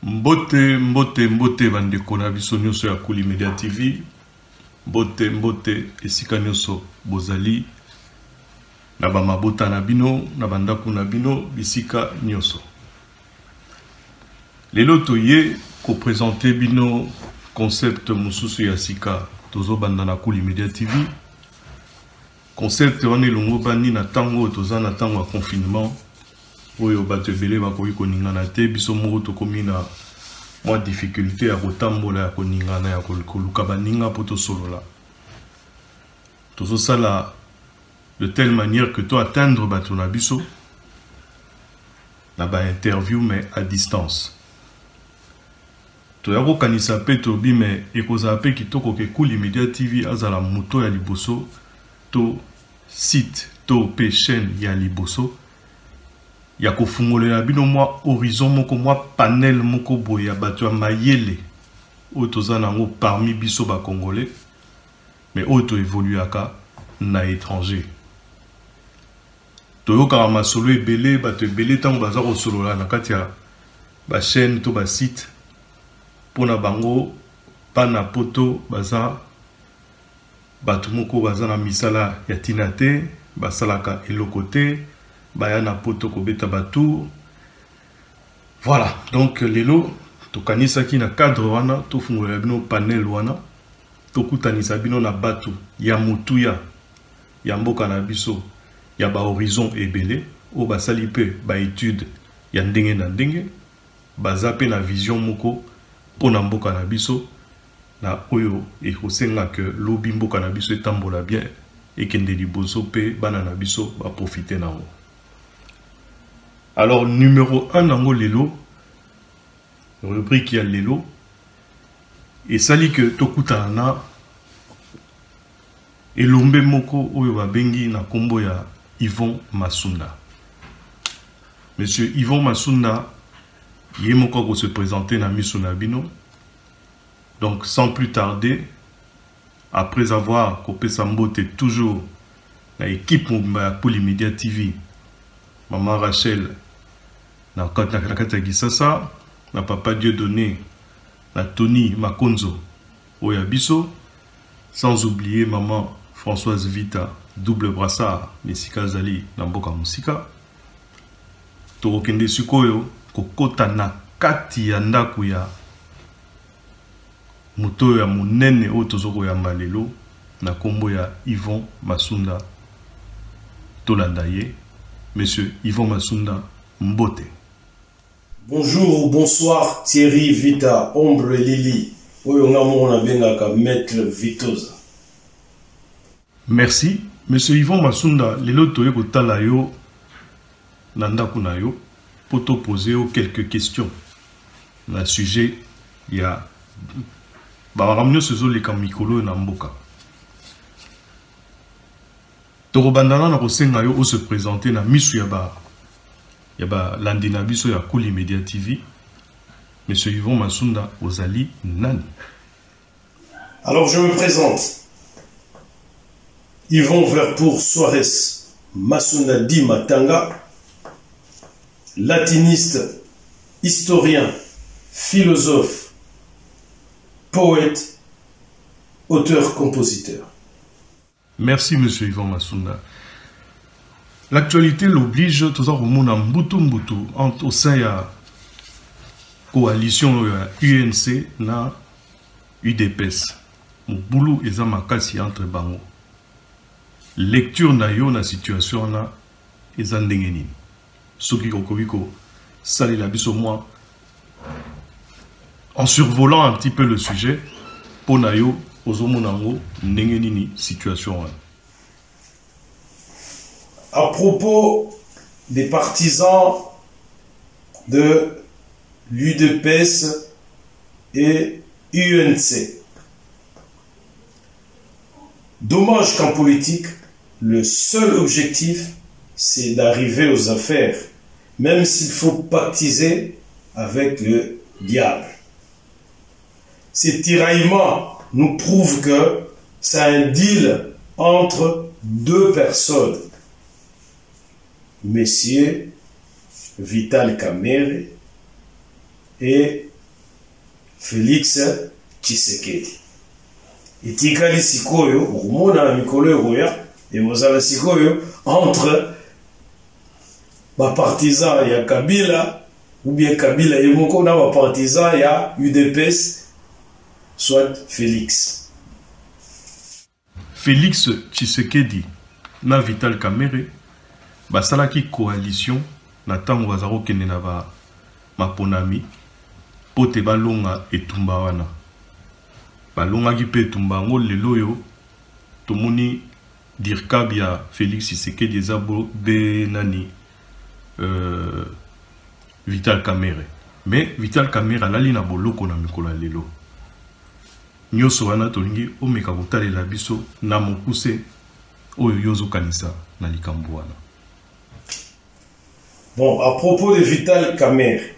Mbote, mbote, mbote, bandeko na biso nyonso ya Kuli Media TV. Mbote, mbote, esika nyonso bozali. Na bamabota na bino, na bandaku na bino, bisika nyonso. Lelo toye ko présenter bino concept mususu ya sika tozo banda na Kuli Media TV. Concept wane longo bani na tango toza na tango ya confinement. Oyo bato ebele bakoki koningana te biso moko tokomi na mwa difficulté ya kotambola ya koningana ya koluka baninga po tosolola. Tozosala de telle manière que to atteindre bato na biso na ba interview mais à distance. Toya kokanisa pe tobi mais ekozala pe kitoko ke Kuli Media TV azala moto ya liboso to site to pe chaîne ya liboso. Ya kofungolela bino mwa horizon moko mwa panel moko boye ya bato ya mayele oyo toza nango parmi biso ba congolais mais oyo to évoluaka na étranger. Toyokaka masolo ebele bato ebele ntango baza kosolola na kati ya ba chaîne to ba site mpona bango bana poto baza bato moko baza na misala ya tina te basalaka eloko te baya na poto kobeta batour. Voilà, donc lelo tokanisaki na cadre wana tofungolela bino panel wana tokutanisa bino na bato ya mutuya ya mboka na biso ya ba horizon ebele o basali pe ba étude ya ndenge na ndenge baza pe na vision moko pona mboka na biso na oyo ekosenga que lobi mboka na biso etambola bien ekende liboso pe bana na biso ba profiter nango. Alors, numéro 1 nango lelo, rubrique ya lelo, et sali que tokuta na elombe moko oyo babengi na kombo ya Yvon Masunda. Monsieur Yvon Masunda, yé moko ko se présenter na miso na bino. Donc, sans plus tarder, après avoir copé Sambote toujours na équipe ya Kuli Media TV, Maman Rachel, na kati ya Gisasa, na Papa Dieu donné, na Tony Makonzo, Oya Biso, sans oublier Maman Françoise Vita, double brassard, Mesika Zali, na Mboka Musika. Torokende Sukoyo, kokota na kati ya ndaku ya moto ya munene o tozoko ya malelo, na kombo ya Yvon Masunda, Tolandaye. Monsieur Yvon Masunda, Mbote. Bonjour ou bonsoir Thierry Vita, Ombre Lili. Maître Vitosa. Merci. Monsieur Yvon Masunda, lelo toye kotala yo nanda kuna yo poto poser quelques questions. Na sujet ya ba ramnyo sezo le kamikolo na mboka. Torobandana na kosenga yo o se présenter na misu ya ba landina biso ya Kuli Media TV. Monsieur Yvon Masunda ozali nani? Alors je me présente. Yvon Verpour Suarez Masunda Di Matanga, latiniste, historien, philosophe, poète, auteur-compositeur. Merci, monsieur Yvon Masunda. L'actualité l'oblige, tout ça, mbutu au sein de la coalition UNC na UDPS. Mon boulot est à ma casse entre bango. Lecture na yo na situation na est à ndengeni. Ce qui kokobiko sali la biso moi en survolant un petit peu le sujet pour na yo ozomonango ndengeni ni situation. À propos des partisans de l'UDPS et UNC. Dommage qu'en politique, le seul objectif, c'est d'arriver aux affaires, même s'il faut pactiser avec le diable. Ces tiraillements nous prouvent que c'est un deal entre deux personnes. Messieurs Vital Kamerhe et Félix Tshisekedi. Etikali sikoyo, okumona na mikolo oya, et ozala sikoyo entre ba partisan ya Kabila ou bien Kabila yemoko na ba partisan ya UDPS soit Félix. Félix Tshisekedi na Vital Kamerhe basalaki coalition na tango bazaro kende na ba maponami pote balonga etumba wana balongaki pe etumba ngo lelo yo tomoni dirkab ya Félix Tshisekedi ezabo be nani Vital Kamerhe mais Vital Kamerhe alali na boloko na mikolo ya lelo nyoso wana tolingi omeka kotalela biso na mokuse oyo yozo kanisa na likambo wana. Bon, à propos de Vital Kamerhe,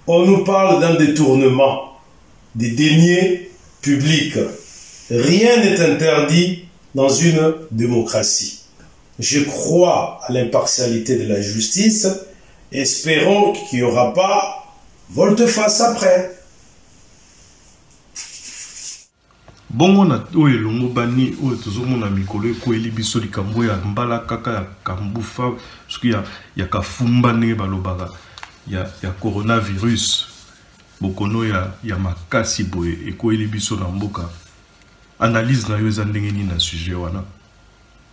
on nous parle d'un détournement, des deniers publics. Rien n'est interdit dans une démocratie. Je crois à l'impartialité de la justice. Espérons qu'il n'y aura pas volte-face après. Bongo na oyo elongo bani oyo tozomona mikolo ekoyeli biso likambo ya mbala kaka ya kambufa soki ya kafumba ndenge balobaka ya coronavirus bokono ya makasi boye ekoyeli biso na mboka analyse na yo eza ndenge nini na sujet wana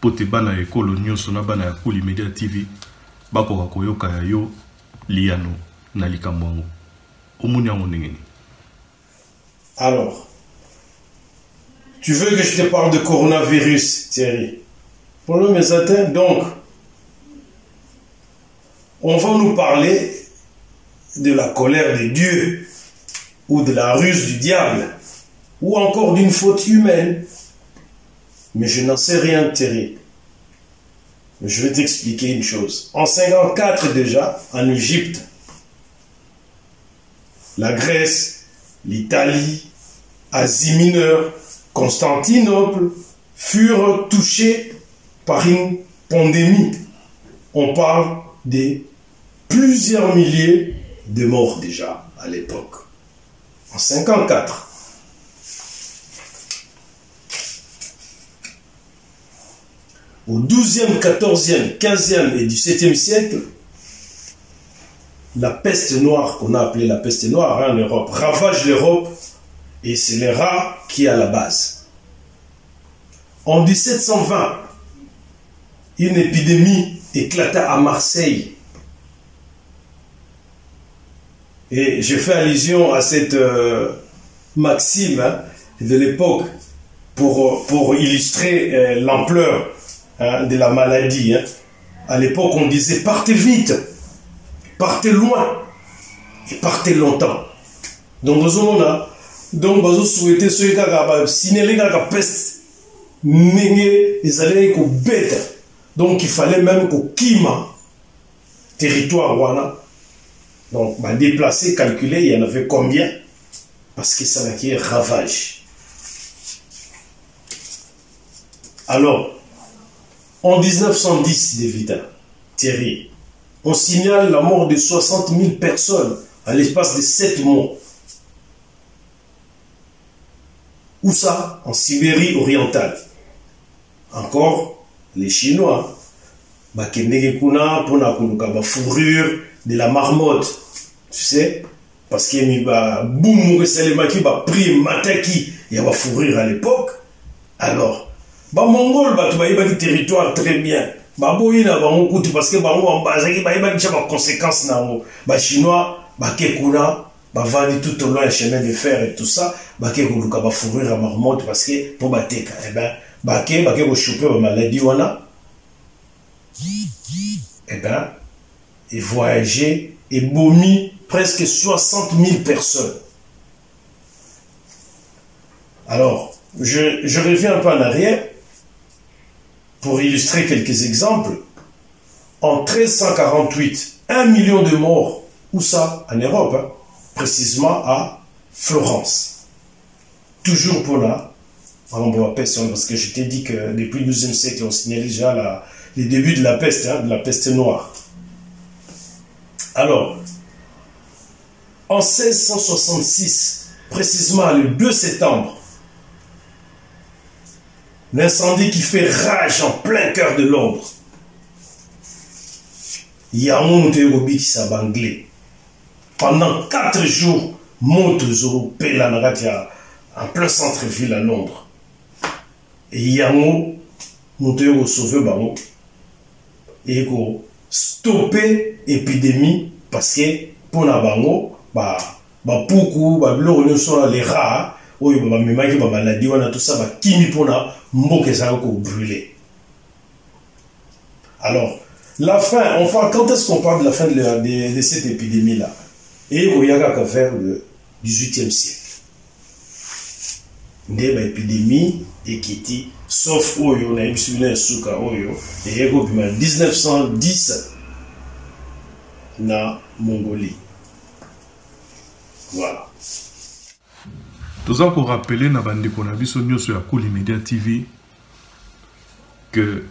po te bana ekolo nyonso na bana ya Kuli Media TV bakoka koyoka ya yo liano na likambo yango omoni yango ndenge nini. Alors, tu veux que je te parle de coronavirus, Thierry? Pour le Mésatin, donc, on va nous parler de la colère de Dieu, ou de la ruse du diable, ou encore d'une faute humaine. Mais je n'en sais rien, Thierry. Je vais t'expliquer une chose. En 1954 déjà, en Égypte, la Grèce, l'Italie, Asie mineure, Constantinople furent touchés par une pandémie. On parle de plusieurs milliers de morts déjà à l'époque. En 1954. Au XIIe, XIVe, XVe et XVIIe siècle, la peste noire, qu'on a appelée la peste noire en Europe, ravage l'Europe. Et c'est les rats qui est à la base. En 1720, une épidémie éclata à Marseille. Et je fais allusion à cette maxime de l'époque pour illustrer l'ampleur de la maladie. À l'époque, on disait « Partez vite, partez loin et partez longtemps ». Donc, dans ce moment-là, donc bazo souhaiter ceux qui ont signalé la peste nenge ils allaient ko bête donc il fallait même ko kima territoire wana donc bah déplacer calculer il y en avait combien parce que ça n'a qui ravage. Alors en 1910 d'évidemment Thierry on signale la mort de 60 000 personnes à l'espace de 7 mois. Où ça? En Sibérie orientale. Encore, les Chinois, bakendeke-kuna pona koluka ba fourrure de la marmotte. Tu sais? Parce qu'il y a boum resalemaki ba prix mataki il y a ba fourrure à l'époque. Alors, ba mongol ba tu ba territoire très bien. Ba boyina ba ngokuti parce que ba ngo ambazaki ba ba ba conséquences na ngo. Ba Chinois ba kekuna ba vandi tout au long du chemin de fer et tout ça. Baké koluka ba fourrure à marmotte parce que pour bateka eh ben baké ko choper ba maladie wana eh ben et voyager et bomi presque 60 000 personnes. Alors je reviens un peu en arrière pour illustrer quelques exemples. En 1348, 1 million de morts. Où ça? En Europe, hein, précisément à Florence. Toujours pour la peste, parce que je t'ai dit que depuis le XIIe siècle, on signalait déjà les débuts de la peste, hein, de la peste noire. Alors, en 1666, précisément le 2 septembre, l'incendie qui fait rage en plein cœur de l'ombre. Il y a un monde qui s'est banglé. Pendant 4 jours, Montezoro, Pélanaratia, en plein centre-ville à Londres. Et il y a un monde qui sauvé Bango. Et qui stopper l'épidémie parce que pour la Bango, beaucoup, les rats, les maladies, tout ça, qui pour la brûler. Alors, la fin, quand est-ce qu'on parle de la fin de cette épidémie-là? Et il y a qu'à faire le 18e siècle. Une épidémie et qui dit, sauf Oyo, on a eu Souka Oyo, et il y a 1910 na Mongolie. Voilà. Nous avons rappelé dans la sur la Cool Media TV que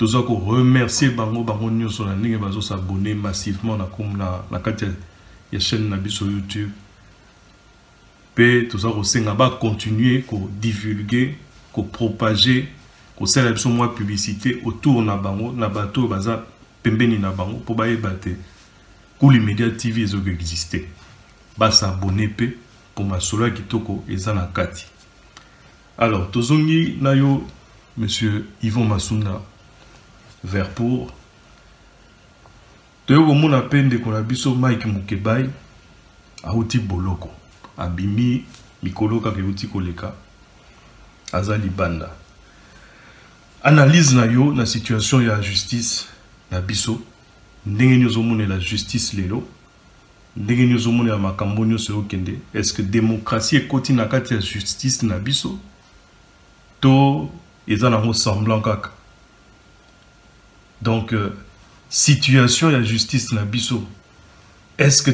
nous avons remercié Bango News sur la ligne et s'abonner massivement à la chaîne sur YouTube. Et nous avons continuer à divulguer, à propager, à faire la publicité autour de Bango, na bateau baza pembeni na Bango pour bailler battre. Cool Media TV exister. Ba s'abonner pour ma solo kitoko ezana kati. Alors tozongi nayo monsieur Yvon Masunda Verpour. Toyo mona pende kona biso Mike Mukebai auti boloko abimi mikoloka ke uti koleka azali banda. Analyse na yo na situation ya justice na biso ndenge nyozo mona la justice lelo. Est-ce que démocratie est côté na kati ya justice na biso to eza na semblant kaka. Donc situation ya justice na biso est-ce que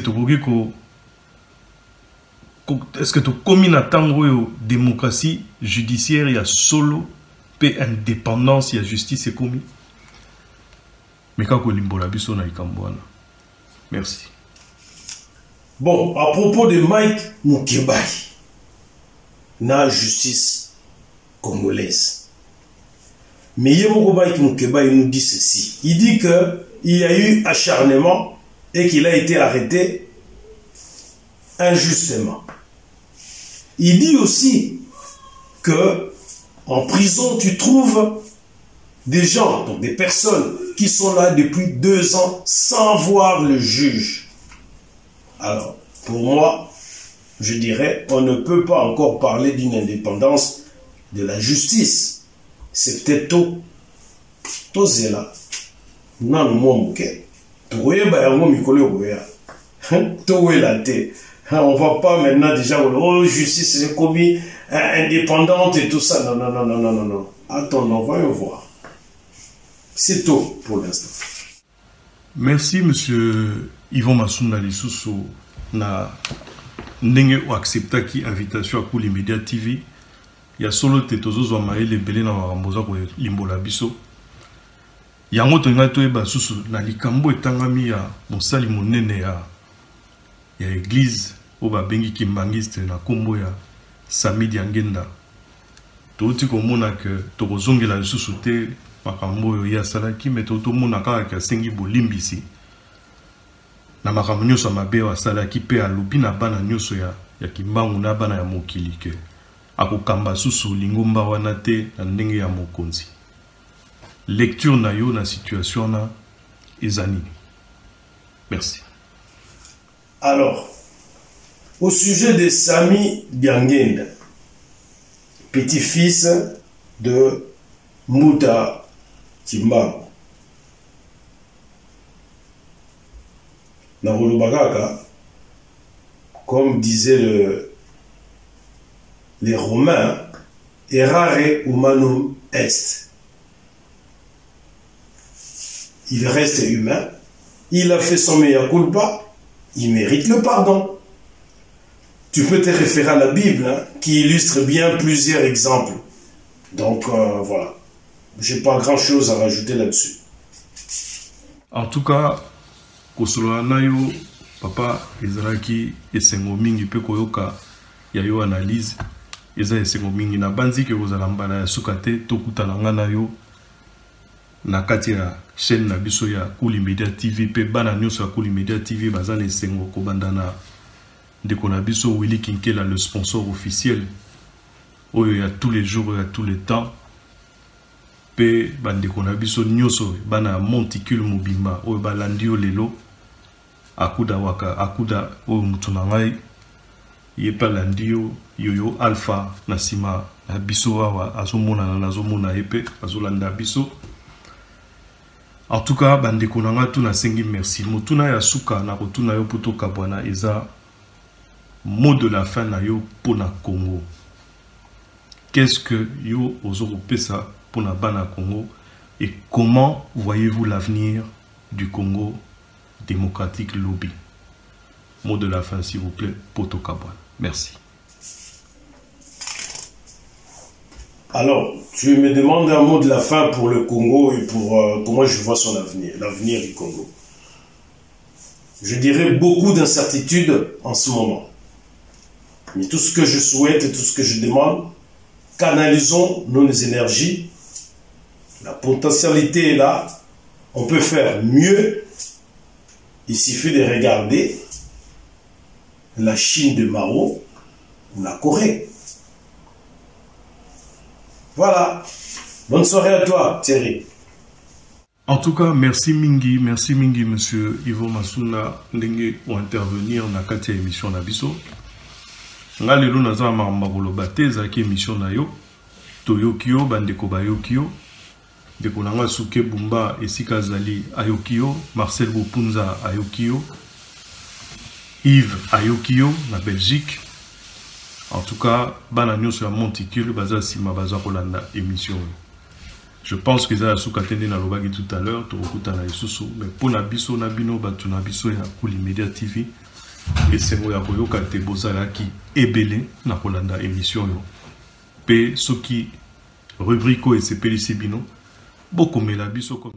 to komi na tango yo démocratie judiciaire ya solo pe indépendance ya justice komi mais kako limbola biso na ikambwana. Merci. Bon, à propos de Mike Mukebai, na justice congolaise. Mais Mike Mukebai nous dit ceci. Il dit qu'il y a eu acharnement et qu'il a été arrêté injustement. Il dit aussi que en prison, tu trouves des gens, donc des personnes qui sont là depuis 2 ans sans voir le juge. Alors, pour moi, je dirais, on ne peut pas encore parler d'une indépendance de la justice. C'est peut-être tôt. Tôt c'est là. Non, mon bouquet. On ne va pas maintenant déjà, oh, justice, c'est commis, indépendante et tout ça. Non, non, non, non, non, non, non. Attendons, voyons voir. C'est tôt pour l'instant. Merci, monsieur Yvon Masunda Lisusu na ndenge o accepta ki invitation à Cool Media TV. Ya solo te tozo maele belé na makamboza ko limbola biso. Yango to ngato eba susu na likambo etangami ya mosali monene ya église o ba bengi kimbangiste na kombo ya Sami Diangenda. Toti ko mona que to kozongela susu te makambo ya salaki meto to mona kaka sengi bolimbisi. Na makambo nyonso mabe wa salaki pe alubi na bana nyonso ya kimbangu na bana ya mokili ke akokamba susu lingomba wana te na ndenge ya mokonzi. Lecture na yo na situation na ezani. Merci. Alors, au sujet de Sami Diangenda, petit-fils de Mouta Kimbangu. Comme disaient les Romains, errare humanum est. Il reste humain, il a fait son mea culpa, il mérite le pardon. Tu peux te référer à la Bible, hein, qui illustre bien plusieurs exemples. Donc voilà, j'ai pas grand chose à rajouter là-dessus. En tout cas, Kosolola nayo papa ezalaki esengo mingi pe koyoka ya yo analyse eza esengo mingi na banzi ke kozala mbala ya suka te tokutana nga na yo na kati ya chaîne na biso ya Kuli Media TV pe bana nyonso ya Kuli Media TV baza na esengo kobanda na ndeko na biso Willy Kinkela, le sponsor officiel oyo ya tous les jours ya tous les temps pe bandeko na biso nyonso bana monticule mobimba oyo balandi yo lelo akuda waka akuda oyo mutu na ngai ye palandi yo yoyo alpha na sima na biso awa azomona nazomona ye pe azolanda biso. En tout cas bandeko na ngai tuna sengi merci mutuna ya suka na kotuna yo poto kabwana eza mot de la fin na yo pona Congo. Qu'est-ce que yo ozoko pesa pona bana Congo et comment voyez-vous l'avenir du Congo démocratique lobby? Mot de la fin s'il vous plaît, poto kabwana. Merci. Alors, tu me demandes un mot de la fin pour le Congo et pour comment je vois son avenir, l'avenir du Congo. Je dirais beaucoup d'incertitudes en ce moment. Mais tout ce que je souhaite et tout ce que je demande, canalisons nos énergies. La potentialité est là. On peut faire mieux. Il suffit de regarder la Chine de Mao ou la Corée. Voilà. Bonne soirée à toi, Thierry. En tout cas, merci mingi, monsieur Ivo Masuna, ndenge ou intervenir na kati ya émission na biso. Nga lelo naza mamba koloba te ezaki émission na yo. Toyokio bandeko bayokio. Ndeko nanga Suke Bumba esika zali ayokio, Marcel Bopunza ayokio, Yves ayokio na Belgique. En tout cas, bana nyonso ya monticule baza sima baza kolanda émission. Je pense que ça a soukatende na lobaki tout à l'heure, to okuta na isusu, mais pour na biso na bino batu na biso ya Kuli Media TV et c'est moi ya koyoka te bozala ki ebele na kolanda émission yo. Pe soki rubrique et sepeli bino, bokomela biso comme